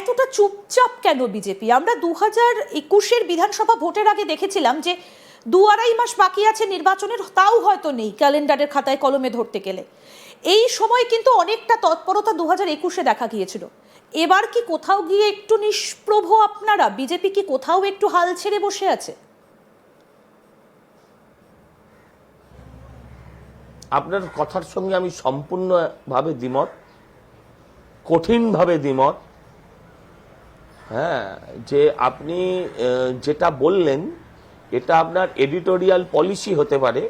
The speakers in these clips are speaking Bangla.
এতটা চুপচাপ কেন বিজেপি? আমরা 2021-এর বিধানসভা ভোটের আগে দেখেছিলাম যে 2-2.5 মাস বাকি আছে নির্বাচনের, তাও হয়তো নেই ক্যালেন্ডারের খাতায় কলমে ধরতে গেলে। এই সময় কিন্তু অনেকটা তৎপরতা 2021-এ দেখা গিয়েছিল। এবার কি কোথাও গিয়ে একটু নিষ্প্রভ আপনারা? বিজেপি কি কোথাও একটু হাল ছেড়ে বসে আছে? আপনার কথার সঙ্গে আমি সম্পূর্ণভাবে দ্বিমত, কঠিনভাবে দ্বিমত। হ্যাঁ, যে আপনি যেটা বললেন এটা আপনার এডিটোরিয়াল পলিসি হতে পারে।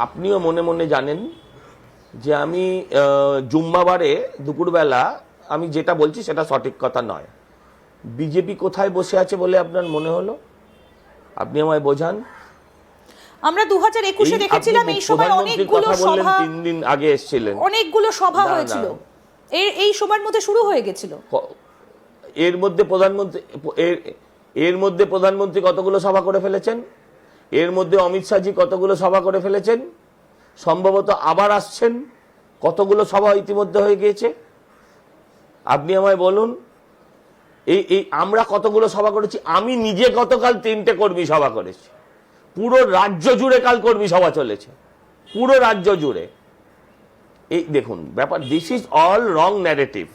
আপনিও মনে মনে জানেন যে আমি জুম্মাবারে দুপুরবেলা আমি যেটা বলছি সেটা সঠিক কথা নয়। বিজেপি কোথায় বসে আছে বলে আপনার মনে হলো? আপনি আমায় বোঝান। আমরা 2021-এ দেখেছিলাম এই সময় অনেকগুলো সভা, 3 দিন আগে এসেছিলেন, অনেকগুলো সভা হয়েছিল, এই সময়ের মধ্যে শুরু হয়ে গেছিল। এর মধ্যে প্রধানমন্ত্রী কতগুলো সভা করে ফেলেছেন, এর মধ্যে অমিত শাহজি কতগুলো সভা করে ফেলেছেন, সম্ভবত আবার আসছেন, কতগুলো সভা ইতিমধ্যে হয়ে গিয়েছে আপনি আমায় বলুন। এই আমরা কতগুলো সভা করেছি? আমি নিজে গতকাল 3টে কর্মী সভা করেছি, পুরো রাজ্য জুড়ে কাল কর্মী সভা চলেছে, পুরো রাজ্য জুড়ে। এই দেখুন ব্যাপার, this is all wrong narrative.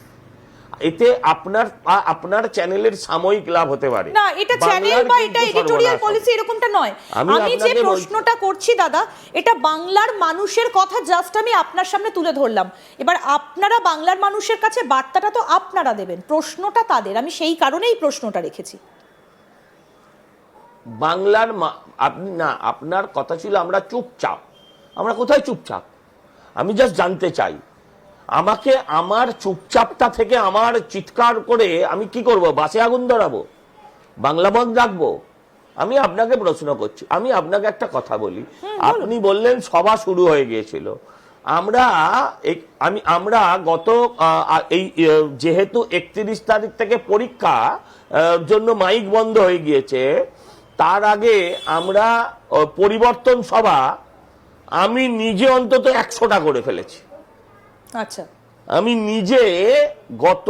এতে আপনার চ্যানেলের সাময়িক লাভ হতে পারে না, এটা চ্যানেল বা এটা এডিটোরিয়াল পলিসি এরকমটা নয়। আমি যে প্রশ্নটা করছি দাদা, এটা বাংলার মানুষের কথা জাস্ট আমি আপনার সামনে তুলে ধরলাম। এবার আপনারা বাংলার মানুষের কাছে বার্তাটা তো আপনারা দেবেন, প্রশ্নটা তাদের। আমি সেই কারণেই প্রশ্নটা রেখেছি। বাংলার আপনি না, আপনার কথা ছিল আমরা চুপচাপ। আমরা কোথায় চুপচাপ? আমি জাস্ট জানতে চাই, আমাকে আমার চুপচাপটা থেকে আমার চিৎকার করে আমি কি করব? বাসে আগুন ধরাবো? বাংলা বন্ধ রাখবো? আমি আপনাকে প্রশ্ন করছি। আমি আপনাকে একটা কথা বলি। আপনি বললেন সভা শুরু হয়ে গিয়েছিল। আমরা গত এই যেহেতু 31 তারিখ থেকে পরীক্ষা জন্য মাইক বন্ধ হয়ে গিয়েছে, তার আগে আমরা পরিবর্তন সভা আমি নিজে অন্তত 100টা করে ফেলেছি। আচ্ছা, আমি নিজে গত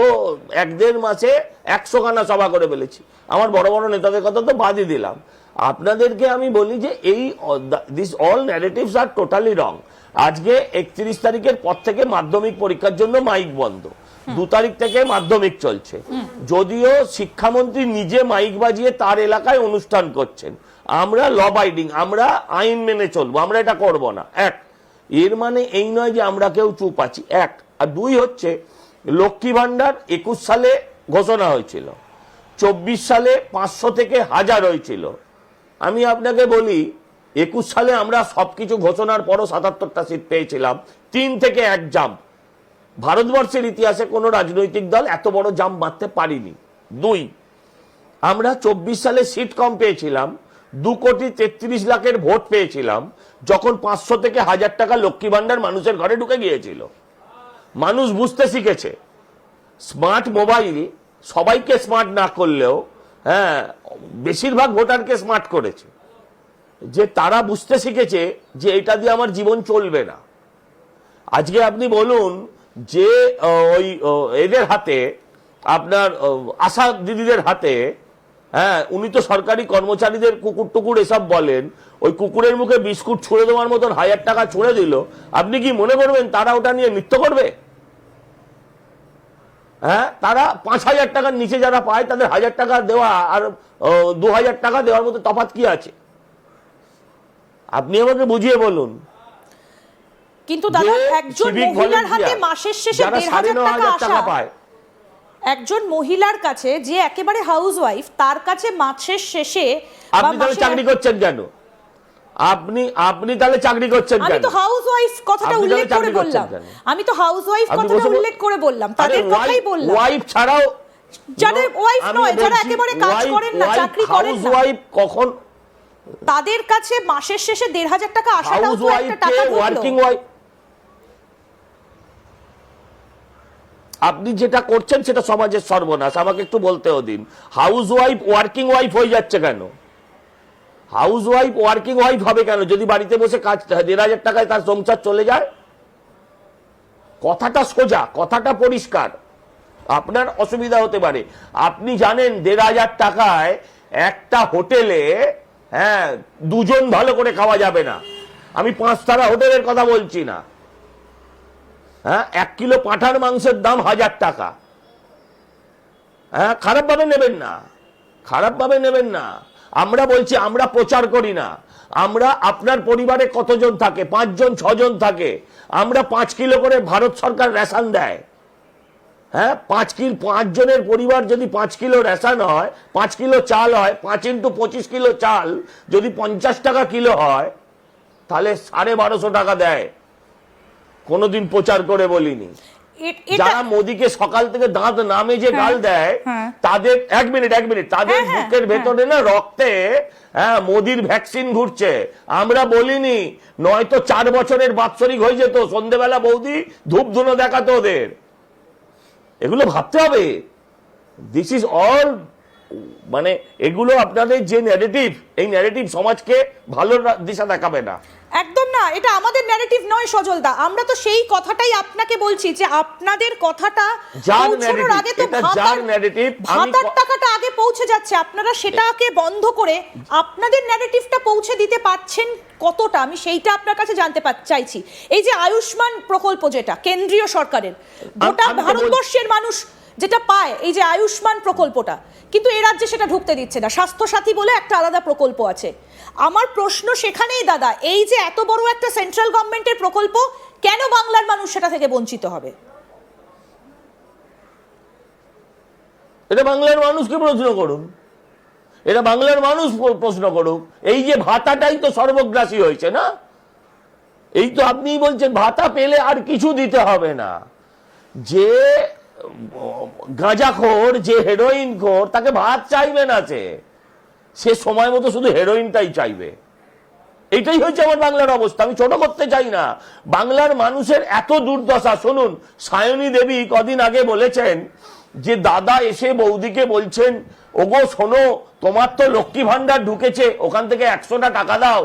1-1.5 মাসে 100খানা সভা করে ফেলেছি। আমার বড় বড় নেতাদের কথা তো বাদই দিলাম। আপনাদেরকে আমি বলি যে this all narratives are totally wrong. আজকে 31 তারিখের পর থেকে মাধ্যমিক পরীক্ষার জন্য মাইক বন্ধ, 2 তারিখ থেকে মাধ্যমিক চলছে। যদিও শিক্ষামন্ত্রী নিজে মাইক বাজিয়ে তার এলাকায় অনুষ্ঠান করছেন। আমরা ল বাইডিং, আমরা আইন মেনে চলবো, আমরা এটা করব না। এর মানে এই নয় যে আমরা কেউ চুপ আছি, আর 2 হচ্ছে লক্ষ্মী ভান্ডার 21 সালে ঘোষণা হয়েছিল, 24 সালে 500 থেকে 1000 হয়েছিল। আমি আপনাকে বলি 21 সালে আমরা সবকিছু ঘোষণার পরও 77টা সিট পেয়েছিলাম, 3 থেকে 1 জাম্প। ভারতবর্ষের ইতিহাসে কোনো রাজনৈতিক দল এত বড় জাম্প মারতে পারিনি। 2, আমরা 24 সালে সিট কম পেয়েছিলাম, 2,33,00,000 ভোট পেয়েছিলাম, যখন 500 থেকে 1000 টাকা লক্ষ্মী ভান্ডার মানুষের ঘরে ঢুকে গিয়েছিল। মানুষ বুঝতে শিখেছে। স্মার্ট মোবাইল সবাইকে স্মার্ট না করলেও হ্যাঁ বেশিরভাগ ভোটারকে স্মার্ট করেছে, যে তারা বুঝতে শিখেছে যে এটা দিয়ে আমার জীবন চলবে না। আজকে আপনি বলুন যে ওই এদের হাতে, আপনার আশা দিদিদের হাতে, হ্যাঁ উনি তো সরকারি কর্মচারীদের কুকুর টুকুর এসব বলেন, ওই কুকুরের মুখে বিস্কুট ছুঁড়ে দেওয়ার মতন 1000 টাকা ছুঁড়ে দিল, আপনি কি মনে করবেন তারা ওটা নিয়ে নৃত্য করবে? হ্যাঁ, তারা 5000 টাকার নিচে যারা পায় তাদের 1000 টাকা দেওয়া আর 2000 টাকা দেওয়ার মধ্যে তফাৎ কি আছে? আপনি আমাকে বুঝিয়ে বলুন। কিন্তু দাদা, একজন মহিলার হাতে মাসের শেষে 1500 টাকা পায়, একজন মহিলার কাছে যে একেবারে হাউস ওয়াইফ, তার কাছে মাসের শেষে আপনি তাহলে চাকরি করছেন কেন? আপনি তাহলে চাকরি করছেন কেন? আমি তো হাউস ওয়াইফ কথাটা উল্লেখ করে বললাম, তাদের কথাই বললাম। ওয়াইফ ছাড়াও, যাদের ওয়াইফ নয়, যারা একেবারে কাজ করেন না, চাকরি করেন না, ওয়াইফ কখন তাদের কাছে মাসের শেষে 1500 টাকা আসাটাও তো একটা টাকা। ওয়ার্কিং ওয়াইফ, আপনি যেটা করছেন সেটা সমাজের সর্বনাশ। আমাকে একটু বলতেও দিন, হাউস ওয়াইফ ওয়ার্কিং ওয়াইফ হয়ে যাচ্ছে কেন? হাউস ওয়াইফ ওয়ার্কিং ওয়াইফ হবে কেন যদি বাড়িতে বসে কাজ 1500 টাকায় তার সংসার চলে যায়? কথাটা সোজা, কথাটা পরিষ্কার। আপনার অসুবিধা হতে পারে। আপনি জানেন 1,500 টাকায় একটা হোটেলে হ্যাঁ দুজন ভালো করে খাওয়া যাবে না। আমি 5 তারা হোটেলের কথা বলছি না। হ্যাঁ 1 কিলো পাঁঠার মাংসের দাম 1,000 টাকা। হ্যাঁ খারাপ ভাবে নেবেন না, খারাপ ভাবে নেবেন না। আমরা বলছি, আমরা প্রচার করি না। আমরা আপনার পরিবারে কতজন থাকে? 5 জন 6 জন থাকে। আমরা 5 কিলো করে ভারত সরকার রেশন দেয়। হ্যাঁ 5 জনের পরিবার যদি 5 কিলো রেশন হয়, 5 কিলো চাল হয়, 5 × 25 কিলো চাল যদি 50 টাকা কিলো হয়, তাহলে 1250 টাকা দেয়। কোনোদিন প্রচার করে বলিনি। যারা মোদিকে সকাল থেকে দাঁত নামে যে গাল দেয় তাদের এক মিনিট তাদের বুকের ভেতরে না রক্তে মোদির ভ্যাকসিন ঘুরছে। আমরা বলিনি, নয়তো 4 বছরের বাৎসরিক হয়ে যেত, সন্ধ্যেবেলা বৌদি ধূপ ধুনো দেখাতো ওদের। এগুলো ভাবতে হবে। দিস ইজ অল মানে এগুলো আপনাদের যে ন্যারেটিভ, এই ন্যারেটিভ সমাজকে ভালো দিশা দেখাবে না। একদম না, এটা আমাদের ন্যারেটিভ নয় সজলদা। আমরা তো সেই কথাটাই আপনাকে বলছি যে আপনাদের কথাটা পৌঁছানোর আগে তো ভাতার টাকাটা আগে পৌঁছে যাচ্ছে, আপনারা সেটাকে বন্ধ করে আপনাদের ন্যারেটিভটা পৌঁছে দিতে পারছেন কতটা, আমি সেইটা আপনার কাছে জানতে চাইছি। এই যে আয়ুষ্মান প্রকল্প, যেটা কেন্দ্রীয় সরকারের, গোটা ভারতবর্ষের মানুষ যেটা পায়, এই যে আয়ুষ্মান প্রকল্পটা, কিন্তু এ রাজ্যে সেটা ঢুকতে দিচ্ছে না। স্বাস্থ্যসাথী বলে একটা আলাদা প্রকল্প আছে। আমার প্রশ্ন সেখানেই দাদা, এই যে এত বড় একটা সেন্ট্রাল গভর্নমেন্টের প্রকল্প, কেন বাংলার মানুষ সেটা থেকে বঞ্চিত হবে? এটা বাংলার মানুষকে প্রশ্ন করুন, এটা বাংলার মানুষ প্রশ্ন করুক। এই যে ভাতাটাই তো সর্বগ্রাসী হয়েছে না। এই তো আপনি বলছেন ভাতা পেলে আর কিছু দিতে হবে না। যে গাঁজাখোর, যে হেরোইন খোর, তাকে ভাত চাইবে না, সে সময় মতো শুধু হেরোইনটাই চাইবে। এটাই হয়েছে আমার বাংলার অবস্থা। আমি ছোট করতে চাই না, বাংলার মানুষের এত দুর্দশা। শুনুন, সায়নী দেবী কদিন আগে বলেছেন যে দাদা এসে বৌদিকে বলছেন, ওগো শোনো, তোমার তো লক্ষ্মী ভান্ডার ঢুকেছে, ওখান থেকে 100টা টাকা দাও,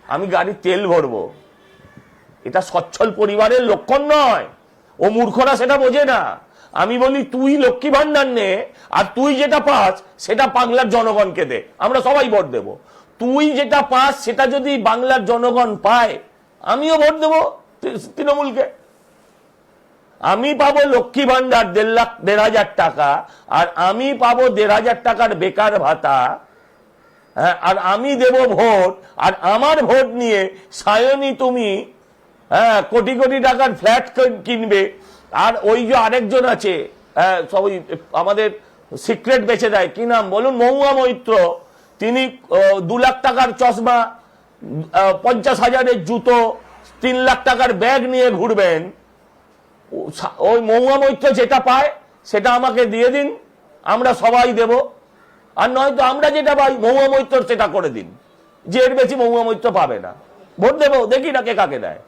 আমি গাড়ির তেল ভরবো। এটা সচ্ছল পরিবারের লক্ষণ নয়। ও মূর্খরা সেটা বোঝে না। আমি বলি, তুই লক্ষ্মী ভান্ডার নে, আর তুই যেটা পাস সেটা বাংলার জনগণকে দে, আমরা সবাই ভোট দেব। তুই যেটা পাস সেটা যদি বাংলার জনগণ পায়, আমিও ভোট দেব তৃণমূলকে। আমি পাবো লক্ষ্মী ভান্ডার 1,500 টাকা, আর আমি পাবো 1,500 টাকার বেকার ভাতা, আর আমি দেব ভোট। আর আমার ভোট নিয়ে সায়নী তুমি কোটি কোটি টাকার ফ্ল্যাট কিনবে। আর ওই যে আরেকজন আছে, সবাই আমাদের সিক্রেট বেচে দেয়, কি নাম বলুন, মহুয়া মৈত্র, তিনি 2 লাখ টাকার চশমা, 50,000-এর জুতো, 3 লাখ টাকার ব্যাগ নিয়ে ঘুরবেন। ওই মহুয়া মৈত্র যেটা পায় সেটা আমাকে দিয়ে দিন, আমরা সবাই দেব। আর নয়তো আমরা যেটা পাই মহুয়া মৈত্র সেটা করে দিন, যে এর বেশি মহুয়া মৈত্র পাবে না। ভোট দেবো, দেখি না কে কাকে দেয়।